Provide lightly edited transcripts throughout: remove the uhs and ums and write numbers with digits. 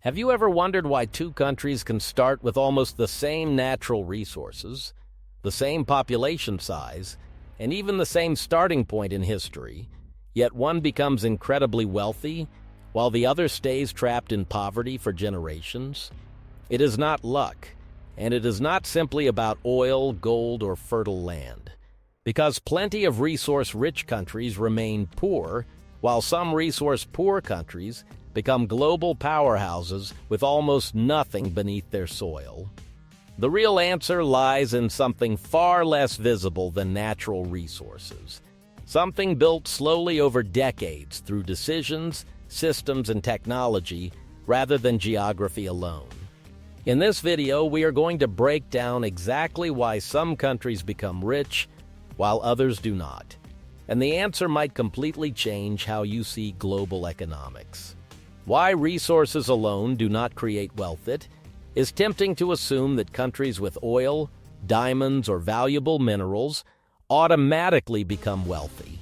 Have you ever wondered why two countries can start with almost the same natural resources, the same population size, and even the same starting point in history, yet one becomes incredibly wealthy while the other stays trapped in poverty for generations? It is not luck, and it is not simply about oil, gold, or fertile land. Because plenty of resource-rich countries remain poor, while some resource-poor countries become global powerhouses with almost nothing beneath their soil. The real answer lies in something far less visible than natural resources, something built slowly over decades through decisions, systems, and technology rather than geography alone. In this video, we are going to break down exactly why some countries become rich while others do not. And the answer might completely change how you see global economics. Why resources alone do not create wealth. It is tempting to assume that countries with oil, diamonds, or valuable minerals automatically become wealthy.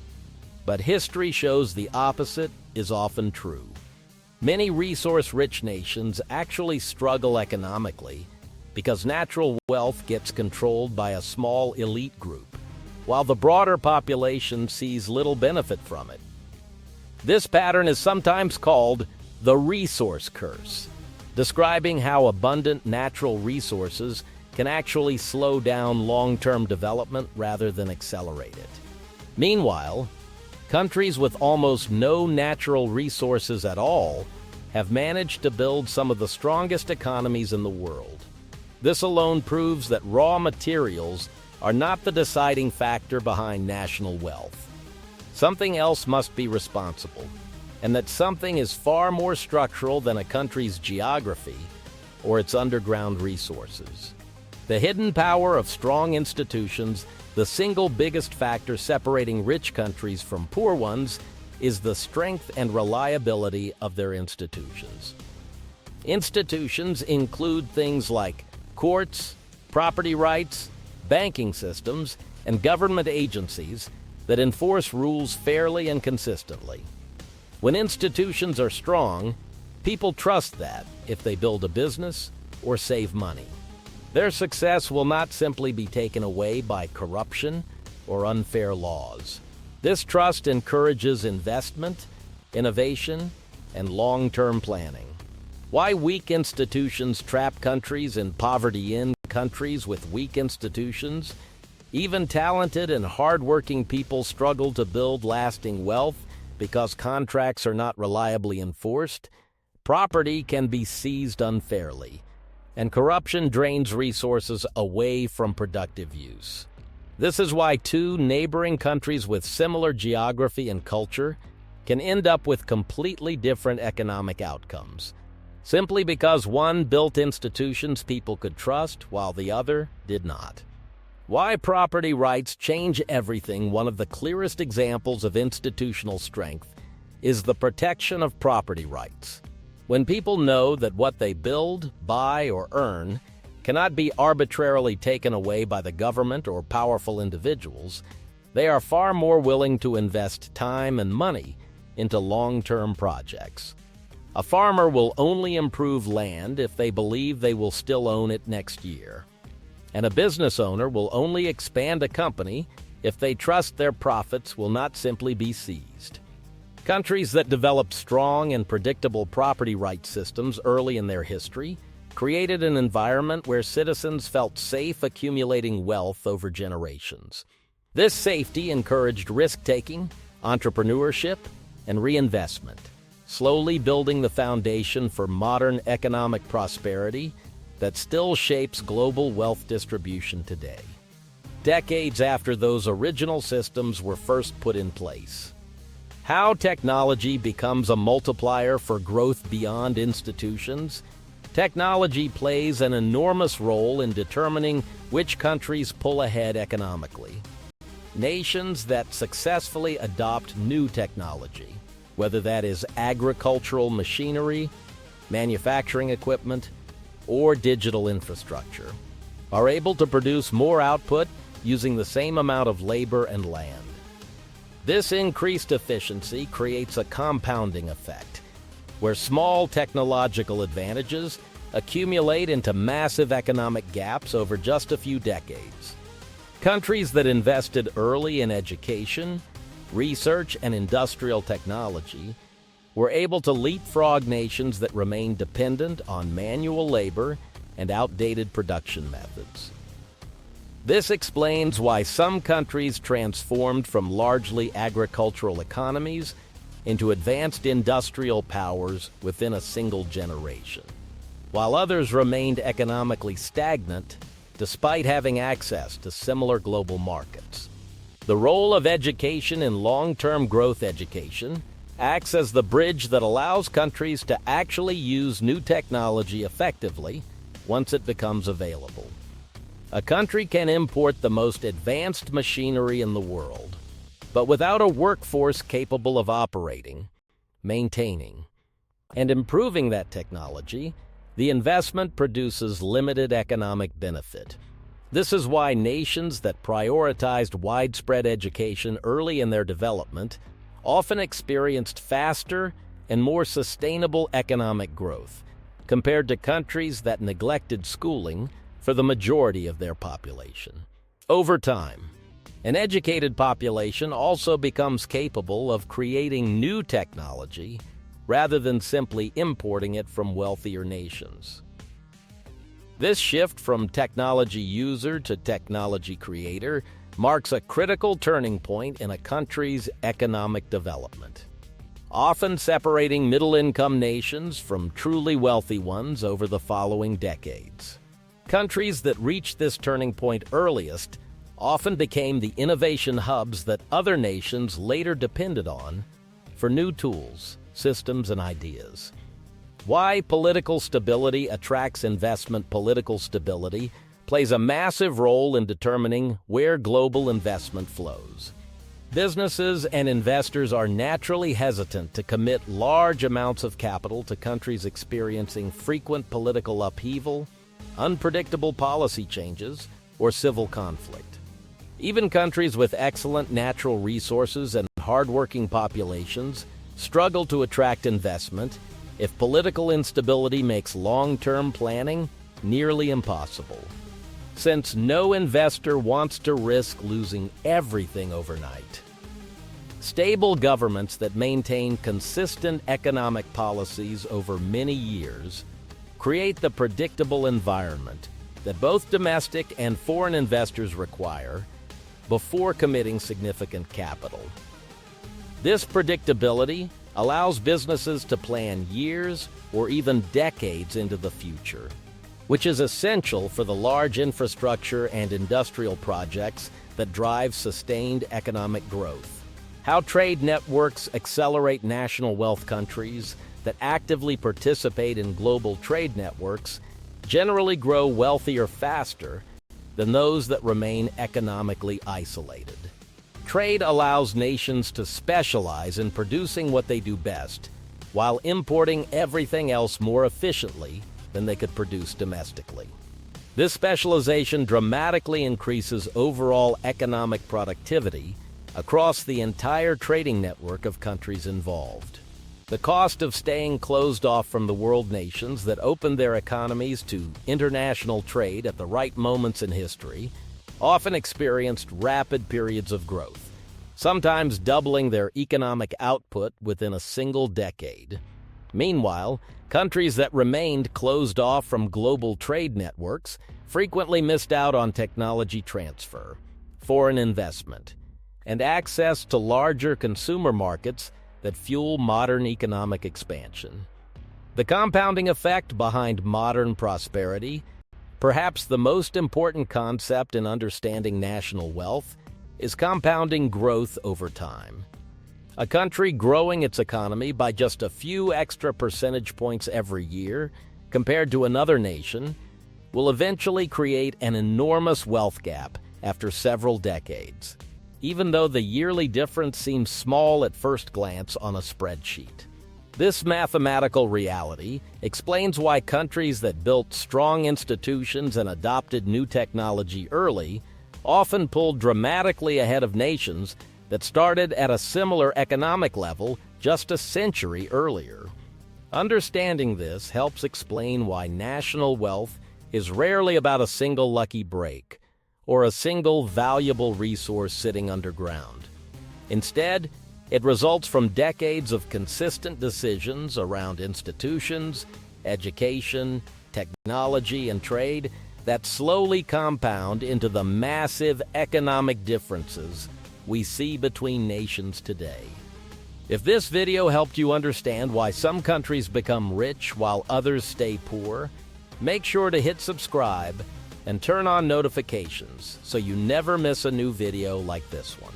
But history shows the opposite is often true. Many resource-rich nations actually struggle economically because natural wealth gets controlled by a small elite group, while the broader population sees little benefit from it. This pattern is sometimes called the resource curse, describing how abundant natural resources can actually slow down long-term development rather than accelerate it. Meanwhile, countries with almost no natural resources at all have managed to build some of the strongest economies in the world. This alone proves that raw materials are not the deciding factor behind national wealth. Something else must be responsible, and that something is far more structural than a country's geography or its underground resources. The hidden power of strong institutions, the single biggest factor separating rich countries from poor ones, is the strength and reliability of their institutions. Institutions include things like courts, property rights, banking systems, and government agencies that enforce rules fairly and consistently. When institutions are strong, people trust that if they build a business or save money, their success will not simply be taken away by corruption or unfair laws. This trust encourages investment, innovation, and long-term planning. Why weak institutions trap countries in poverty in countries with weak institutions? Even talented and hard-working people struggle to build lasting wealth because contracts are not reliably enforced. Property can be seized unfairly, and corruption drains resources away from productive use. This is why two neighboring countries with similar geography and culture can end up with completely different economic outcomes, simply because one built institutions people could trust while the other did not. Why property rights change everything. One of the clearest examples of institutional strength is the protection of property rights. When people know that what they build, buy, or earn cannot be arbitrarily taken away by the government or powerful individuals, they are far more willing to invest time and money into long-term projects. A farmer will only improve land if they believe they will still own it next year. And a business owner will only expand a company if they trust their profits will not simply be seized. Countries that developed strong and predictable property rights systems early in their history created an environment where citizens felt safe accumulating wealth over generations. This safety encouraged risk-taking, entrepreneurship, and reinvestment, slowly building the foundation for modern economic prosperity that still shapes global wealth distribution today. Decades after those original systems were first put in place. How technology becomes a multiplier for growth beyond institutions. Technology plays an enormous role in determining which countries pull ahead economically. Nations that successfully adopt new technology, whether that is agricultural machinery, manufacturing equipment, or digital infrastructure, are able to produce more output using the same amount of labor and land. This increased efficiency creates a compounding effect. where small technological advantages accumulate into massive economic gaps over just a few decades. Countries that invested early in education, research, and industrial technology were able to leapfrog nations that remained dependent on manual labor and outdated production methods. This explains why some countries transformed from largely agricultural economies into advanced industrial powers within a single generation, while others remained economically stagnant despite having access to similar global markets. The role of education in long-term growth education acts as the bridge that allows countries to actually use new technology effectively once it becomes available. A country can import the most advanced machinery in the world, but without a workforce capable of operating, maintaining, and improving that technology, the investment produces limited economic benefit. This is why nations that prioritized widespread education early in their development often experienced faster and more sustainable economic growth compared to countries that neglected schooling for the majority of their population. Over time, an educated population also becomes capable of creating new technology rather than simply importing it from wealthier nations. This shift from technology user to technology creator marks a critical turning point in a country's economic development, often separating middle-income nations from truly wealthy ones over the following decades. Countries that reached this turning point earliest often became the innovation hubs that other nations later depended on for new tools, systems, and ideas. Why political stability attracts investment. Political stability plays a massive role in determining where global investment flows. Businesses and investors are naturally hesitant to commit large amounts of capital to countries experiencing frequent political upheaval, unpredictable policy changes, or civil conflict. Even countries with excellent natural resources and hardworking populations struggle to attract investment if political instability makes long-term planning nearly impossible. Since no investor wants to risk losing everything overnight. Stable governments that maintain consistent economic policies over many years create the predictable environment that both domestic and foreign investors require before committing significant capital. This predictability allows businesses to plan years or even decades into the future, which is essential for the large infrastructure and industrial projects that drive sustained economic growth. How trade networks accelerate national wealth. Countries that actively participate in global trade networks generally grow wealthier faster than those that remain economically isolated. Trade allows nations to specialize in producing what they do best, while importing everything else more efficiently than they could produce domestically. This specialization dramatically increases overall economic productivity across the entire trading network of countries involved. The cost of staying closed off from the world nations that opened their economies to international trade at the right moments in history often experienced rapid periods of growth, sometimes doubling their economic output within a single decade. Meanwhile, countries that remained closed off from global trade networks frequently missed out on technology transfer, foreign investment, and access to larger consumer markets that fuel modern economic expansion. The compounding effect behind modern prosperity, perhaps the most important concept in understanding national wealth, is compounding growth over time. A country growing its economy by just a few extra percentage points every year compared to another nation will eventually create an enormous wealth gap after several decades, even though the yearly difference seems small at first glance on a spreadsheet. This mathematical reality explains why countries that built strong institutions and adopted new technology early often pulled dramatically ahead of nations that started at a similar economic level just a century earlier. Understanding this helps explain why national wealth is rarely about a single lucky break or a single valuable resource sitting underground. Instead, it results from decades of consistent decisions around institutions, education, technology, and trade that slowly compound into the massive economic differences we see between nations today. If this video helped you understand why some countries become rich while others stay poor, make sure to hit subscribe and turn on notifications so you never miss a new video like this one.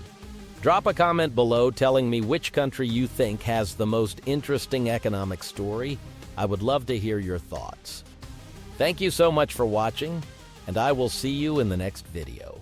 Drop a comment below telling me which country you think has the most interesting economic story. I would love to hear your thoughts. Thank you so much for watching, and I will see you in the next video.